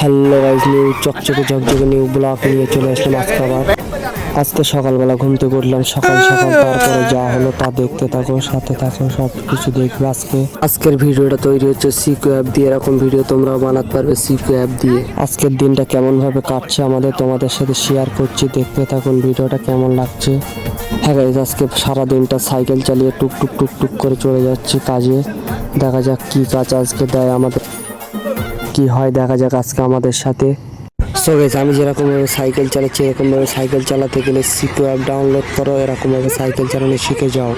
Hello guys, new চকচকে ঝকঝকে new blog নিয়ে চলে আসলাম আজকে সকালবেলা ঘুম থেকে উঠলাম সকাল সকাল। তারপরে যা হলো তা দেখতে থাকো, সাথে থাকো, সব কিছু দেখবে। আজকের ভিডিওটা তৈরি হচ্ছে সিকো অ্যাপ দিয়ে। এরকম ভিডিও তোমরাও বানাতে পারবে সিকো অ্যাপ দিয়ে। আজকের দিনটা কেমন ভাবে কাটছে তোমাদের সাথে শেয়ার করছি, দেখতে থাকুন ভিডিওটা কেমন লাগছে। হ্যাঁ গাইস, আজকে সারা দিনটা সাইকেল চালিয়ে টুক টুক টুক টুক করে চলে যাচ্ছি কাজে। দেখা যাক কি কাজ আজকে দেয় আমাদের, কি হয় দেখা যাক আজকে আমাদের সাথে। সো গাইস, আমি যেরকম ভাবে সাইকেল চালাচ্ছি এরকম ভাবে সাইকেল চালাতে গেলে সিকো অ্যাপ ডাউনলোড করো, এরকম ভাবে সাইকেল চালানো শিখে যাও।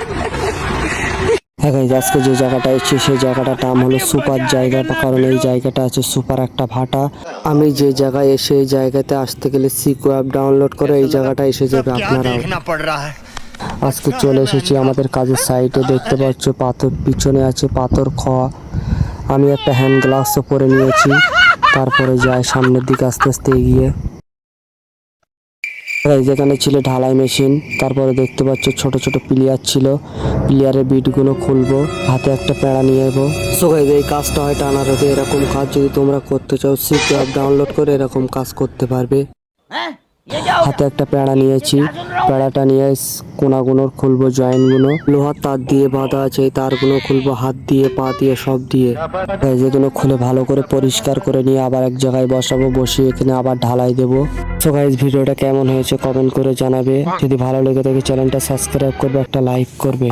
হ্যাঁ গাইস, আজকে যে জায়গাটা এসেছি সেই জায়গাটার নাম হলো সুপার জায়গা, কারণ এই জায়গাটা আছে সুপার একটা ভাটা। আমি যে জায়গায় এসে এই জায়গাতে আসতে গেলে সিকো অ্যাপ ডাউনলোড করে এই জায়গাটা এসে যাবে আপনারাও। আজকে চলে এসেছি আমাদের কাজের সাইটে। দেখতে পাচ্ছ পাথর পিছনে আছে পাথর খাওয়া। আমি একটা হ্যান্ড গ্লাভসও পরে নিয়েছি। তারপরে যাই সামনের দিকে আস্তে আস্তে এগিয়ে। যেখানে ছিল ঢালাই মেশিন, তারপরে দেখতে পাচ্ছ ছোট ছোট প্লেয়ার ছিল, প্লেয়ারের বিটগুলো খুলবো, হাতে একটা প্যাড়া নিয়ে যাবো। সো গাইস, এই কাজটা হয় টানা রোদে। এরকম কাজ যদি তোমরা করতে চাও সিকো অ্যাপ ডাউনলোড করে এরকম কাজ করতে পারবে। হাতে একটা প্যাড়া নিয়েছি, প্যাড়াটা নিয়ে কোনাগুলো খুলবো, জয়েন্টগুলো লোহার তার দিয়ে বাঁধা আছে, এই তারগুলো খুলবো হাত দিয়ে, পা দিয়ে, সব দিয়ে। যেগুলো খুলে ভালো করে পরিষ্কার করে নিয়ে আবার এক জায়গায় বসাবো, বসিয়ে এখানে আবার ঢালাই দেবো। সো গাইস, ভিডিওটা কেমন হয়েছে কমেন্ট করে জানাবে। যদি ভালো লেগে থাকে চ্যানেলটা সাবস্ক্রাইব করবে, একটা লাইক করবে।